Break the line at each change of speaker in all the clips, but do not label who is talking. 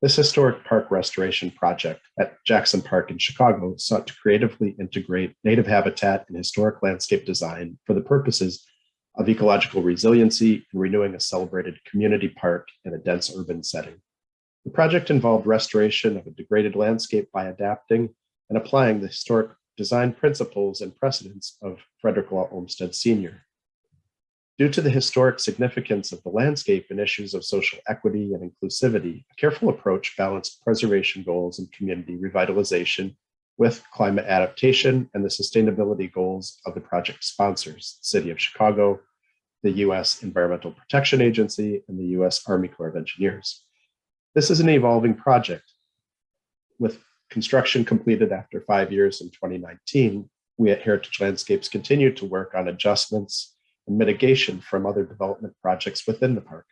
This historic park restoration project at Jackson Park in Chicago sought to creatively integrate native habitat and historic landscape design for the purposes of ecological resiliency and renewing a celebrated community park in a dense urban setting. The project involved restoration of a degraded landscape by adapting and applying the historic design principles and precedents of Frederick Law Olmsted Sr. Due to the historic significance of the landscape and issues of social equity and inclusivity, a careful approach balanced preservation goals and community revitalization with climate adaptation and the sustainability goals of the project sponsors, the City of Chicago, the US Environmental Protection Agency, and the US Army Corps of Engineers. This is an evolving project. With construction completed after 5 years in 2019, we at Heritage Landscapes continue to work on adjustments and mitigation from other development projects within the park.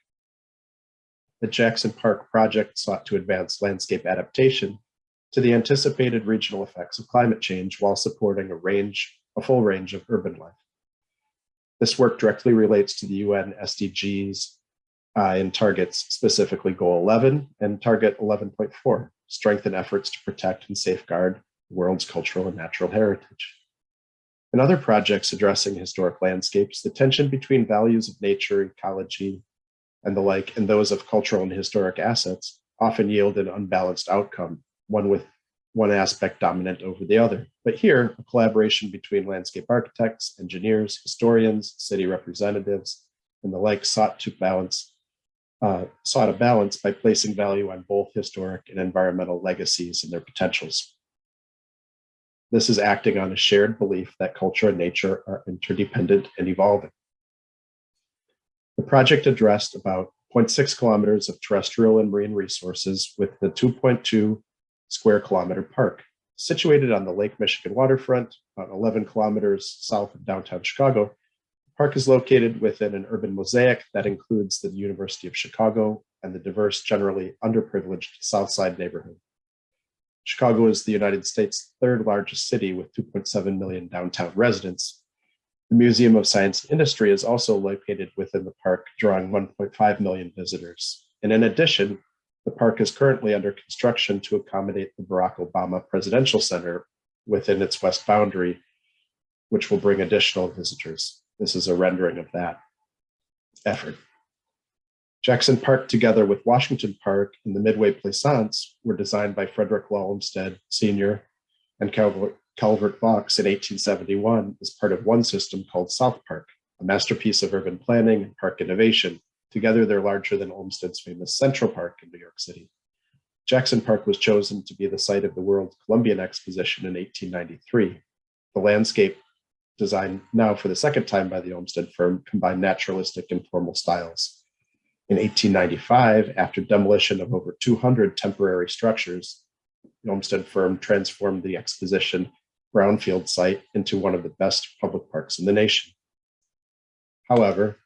The Jackson Park project sought to advance landscape adaptation to the anticipated regional effects of climate change while supporting a full range of urban life. This work directly relates to the UN SDGs and targets specifically Goal 11 and Target 11.4, strengthen efforts to protect and safeguard the world's cultural and natural heritage. In other projects addressing historic landscapes, the tension between values of nature, ecology, and the like, and those of cultural and historic assets often yield an unbalanced outcome, one with one aspect dominant over the other. But here, a collaboration between landscape architects, engineers, historians, city representatives, and the like sought a balance by placing value on both historic and environmental legacies and their potentials. This is acting on a shared belief that culture and nature are interdependent and evolving. The project addressed about 0.6 kilometers of terrestrial and marine resources with the 2.2 square kilometer park. Situated on the Lake Michigan waterfront, about 11 kilometers south of downtown Chicago, the park is located within an urban mosaic that includes the University of Chicago and the diverse, generally underprivileged Southside neighborhood. Chicago is the United States' third largest city with 2.7 million downtown residents. The Museum of Science and Industry is also located within the park, drawing 1.5 million visitors. And in addition, the park is currently under construction to accommodate the Barack Obama Presidential Center within its west boundary, which will bring additional visitors. This is a rendering of that effort. Jackson Park, together with Washington Park and the Midway Plaisance, were designed by Frederick Law Olmsted Sr. and Calvert Vaux in 1871 as part of one system called South Park, a masterpiece of urban planning and park innovation. Together, they're larger than Olmsted's famous Central Park in New York City. Jackson Park was chosen to be the site of the World Columbian Exposition in 1893. The landscape, designed now for the second time by the Olmsted firm, combined naturalistic and formal styles. In 1895, after demolition of over 200 temporary structures, the Olmsted firm transformed the exposition brownfield site into one of the best public parks in the nation. However,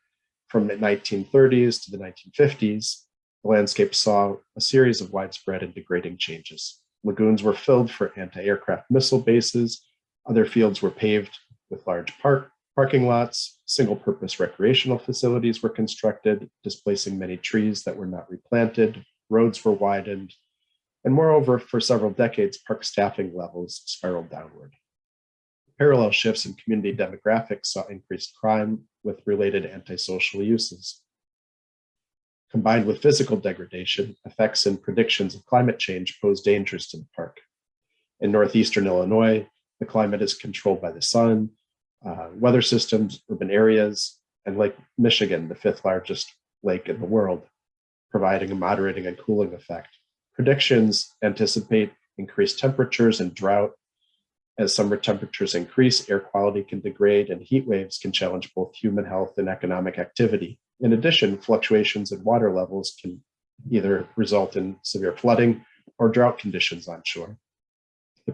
from the 1930s to the 1950s, the landscape saw a series of widespread and degrading changes. Lagoons were filled for anti-aircraft missile bases, other fields were paved with large parking lots, single-purpose recreational facilities were constructed, displacing many trees that were not replanted, roads were widened, and moreover, for several decades, park staffing levels spiraled downward. Parallel shifts in community demographics saw increased crime with related antisocial uses. Combined with physical degradation, effects and predictions of climate change pose dangers to the park. In northeastern Illinois, the climate is controlled by the sun, weather systems, urban areas, and Lake Michigan, the fifth largest lake in the world, providing a moderating and cooling effect. Predictions anticipate increased temperatures and drought. As summer temperatures increase, air quality can degrade and heat waves can challenge both human health and economic activity. In addition, fluctuations in water levels can either result in severe flooding or drought conditions on shore. The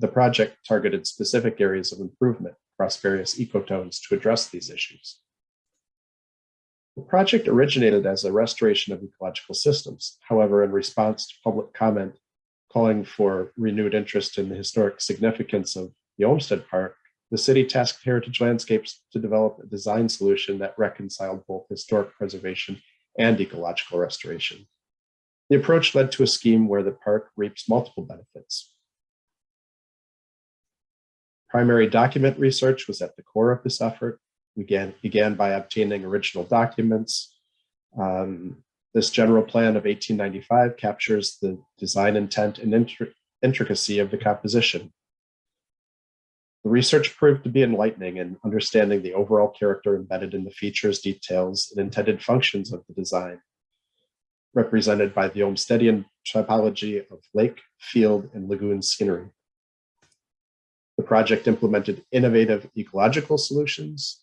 project targeted specific areas of improvement across various ecotones to address these issues. The project originated as a restoration of ecological systems. However, in response to public comment calling for renewed interest in the historic significance of the Olmsted Park, the city tasked Heritage Landscapes to develop a design solution that reconciled both historic preservation and ecological restoration. The approach led to a scheme where the park reaps multiple benefits. Primary document research was at the core of this effort. We began by obtaining original documents. This general plan of 1895 captures the design intent and intricacy of the composition. The research proved to be enlightening in understanding the overall character embedded in the features, details, and intended functions of the design, represented by the Olmstedian typology of lake, field, and lagoon scenery. The project implemented innovative ecological solutions.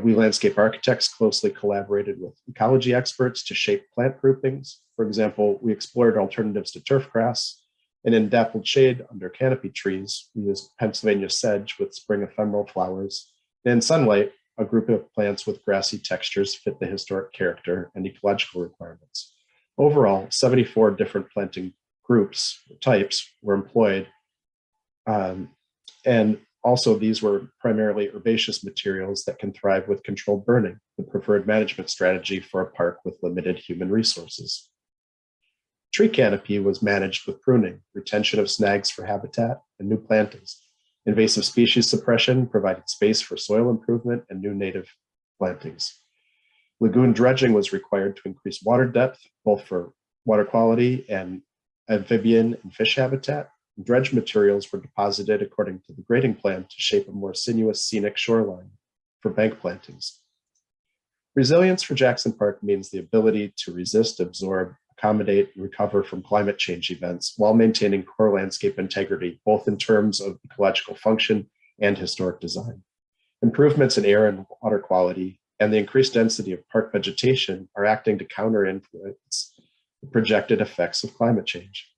We landscape architects closely collaborated with ecology experts to shape plant groupings. For example, we explored alternatives to turf grass, and in dappled shade under canopy trees, we used Pennsylvania sedge with spring ephemeral flowers. And in sunlight, a group of plants with grassy textures fit the historic character and ecological requirements. Overall, 74 different planting groups, types, were employed, and also these were primarily herbaceous materials that can thrive with controlled burning, the preferred management strategy for a park with limited human resources. Tree canopy was managed with pruning, retention of snags for habitat, and new plantings. Invasive species suppression provided space for soil improvement and new native plantings. Lagoon dredging was required to increase water depth, both for water quality and amphibian and fish habitat. Dredge materials were deposited according to the grading plan to shape a more sinuous scenic shoreline for bank plantings. Resilience for Jackson Park means the ability to resist, absorb, accommodate, and recover from climate change events while maintaining core landscape integrity, both in terms of ecological function and historic design. Improvements in air and water quality and the increased density of park vegetation are acting to counter-influence the projected effects of climate change.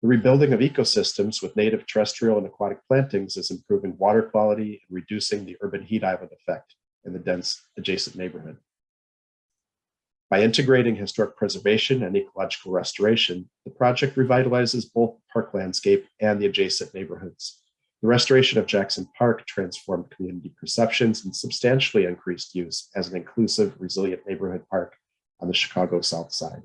The rebuilding of ecosystems with native terrestrial and aquatic plantings is improving water quality and reducing the urban heat island effect in the dense adjacent neighborhood. By integrating historic preservation and ecological restoration, the project revitalizes both the park landscape and the adjacent neighborhoods. The restoration of Jackson Park transformed community perceptions and substantially increased use as an inclusive, resilient neighborhood park on the Chicago South Side.